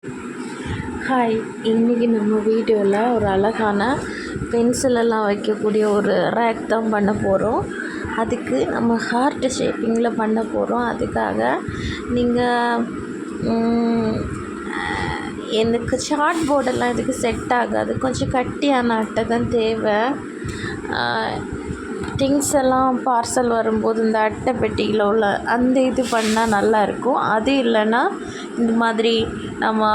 Hi, இன்றைக்கி நம்ம வீடியோவில் ஒரு அழகான பென்சிலெல்லாம் வைக்கக்கூடிய ஒரு ரேக் தான் பண்ண போகிறோம். அதுக்கு நம்ம ஹார்ட் ஷேப்பிங்கில் பண்ண போகிறோம். அதுக்காக நீங்கள் எனக்கு சார்ட் போர்டெல்லாம் இதுக்கு செட் ஆகாது. கொஞ்சம் கட்டியான அட்டை தான் தேவை. திங்ஸ் எல்லாம் பார்சல் வரும்போது இந்த அட்டை பெட்டியில் உள்ள அந்த இது பண்ணால் நல்லாயிருக்கும். அது இல்லைன்னா இந்த மாதிரி நம்ம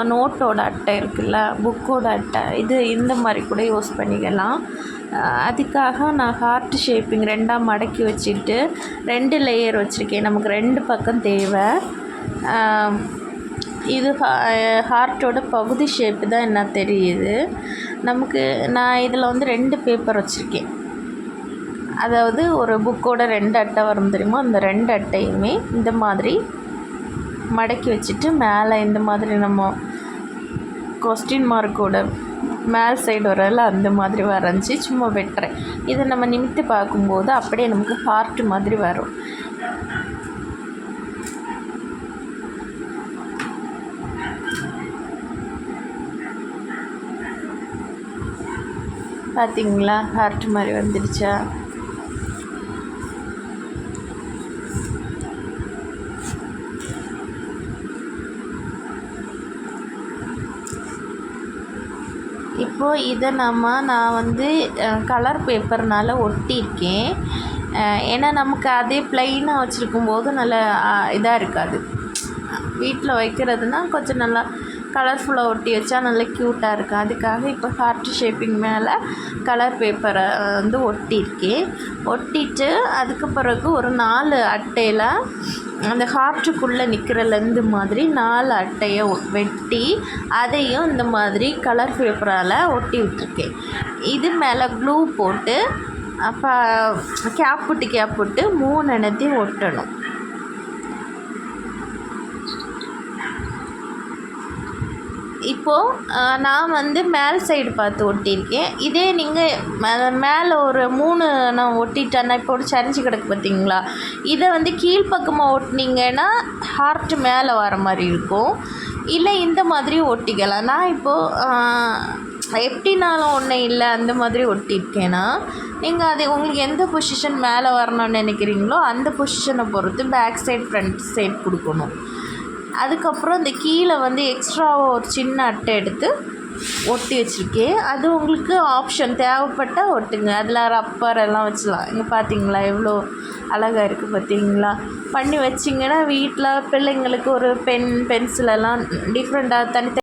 நோட்டோட அட்டை இருக்குல்ல, புக்கோட அட்டை, இந்த மாதிரி கூட யூஸ் பண்ணிக்கலாம். அதுக்காக நான் ஹார்ட் ஷேப்பிங் 2ஆக மடக்கி வச்சுட்டு 2 லேயர் வச்சுருக்கேன். நமக்கு 2 பக்கம் தேவை. இது ஹார்ட்டோட பகுதி ஷேப்பு தான் என்ன தெரியுது நமக்கு. நான் இதில் வந்து 2 பேப்பர் வச்சுருக்கேன். அதாவது ஒரு புக்கோட 2 அட்டை வரும் தெரியுமா, அந்த 2 அட்டையுமே இந்த மாதிரி மடக்கி வச்சுட்டு மேலே இந்த மாதிரி நம்ம கொஸ்டின் மார்க்கோட மேல் சைடு வரல அந்த மாதிரி வரைஞ்சி சும்மா வெட்டுறேன். இதை நம்ம நிமித்து பார்க்கும்போது அப்படியே நமக்கு ஹார்ட் மாதிரி வரும். பார்த்தீங்களா, ஹார்ட் மாதிரி வந்துடுச்சா? இப்போது இதை நான் வந்து கலர் பேப்பர்னால் ஒட்டியிருக்கேன். ஏன்னா நமக்கு அதே ப்ளைனாக வச்சுருக்கும்போது நல்ல இதாக இருக்காது. வீட்டில் வைக்கிறதுனா கொஞ்சம் நல்லா கலர்ஃபுல்லாக ஒட்டி வச்சா நல்லா க்யூட்டாக இருக்கும். அதுக்காக இப்போ ஹார்ட் ஷேப்பிங் மேலே கலர் பேப்பரை வந்து ஒட்டிட்டு அதுக்கு பிறகு ஒரு 4 அட்டையில் அந்த ஹார்ட்டுக்குள்ளே நிற்கிற லெந்து மாதிரி 4 அட்டையை வெட்டி அதையும் இந்த மாதிரி கலர் பேப்பரால் ஒட்டி விட்டுருக்கேன். இது மேலே க்ளூ போட்டு அப்போ கேப் விட்டு 3 எண்ணத்தையும் ஒட்டணும். இப்போது நான் வந்து மேல் சைடு பார்த்து ஒட்டியிருக்கேன். இதே நீங்கள் மேலே ஒரு 3 நான் ஒட்டிட்டேன்னா இப்போ ஒரு சரிஞ்சு கிடக்கு பார்த்தீங்களா, இதை வந்து கீழ்ப்பக்கமாக ஒட்டினீங்கன்னா ஹார்ட் மேலே வர மாதிரி இருக்கும். இல்லை இந்த மாதிரி ஒட்டிக்கலாம். நான் இப்போது எப்படினாலும் ஒன்றும் இல்லை அந்த மாதிரி ஒட்டியிருக்கேன்னா நீங்கள் அது உங்களுக்கு எந்த பொசிஷன் மேலே வரணும்னு நினைக்கிறீங்களோ அந்த பொசிஷனை பொறுத்து பேக் சைடு ஃப்ரண்ட் சைடு கொடுக்கணும். அதுக்கப்புறம் இந்த கீழே வந்து எக்ஸ்ட்ராவாக ஒரு சின்ன அட்டை எடுத்து ஒட்டி வச்சுருக்கேன். அது உங்களுக்கு ஆப்ஷன் தேவைப்பட்டால் ஒட்டுங்க. அதில் ரப்பர் எல்லாம் வச்சுலாம். இங்கே பார்த்தீங்களா எவ்வளோ அழகாக இருக்குது பார்த்தீங்களா. பண்ணி வச்சிங்கன்னா வீட்டில் பிள்ளைங்களுக்கு ஒரு பென்சிலெல்லாம் டிஃப்ரெண்ட்டாக தனித்தனி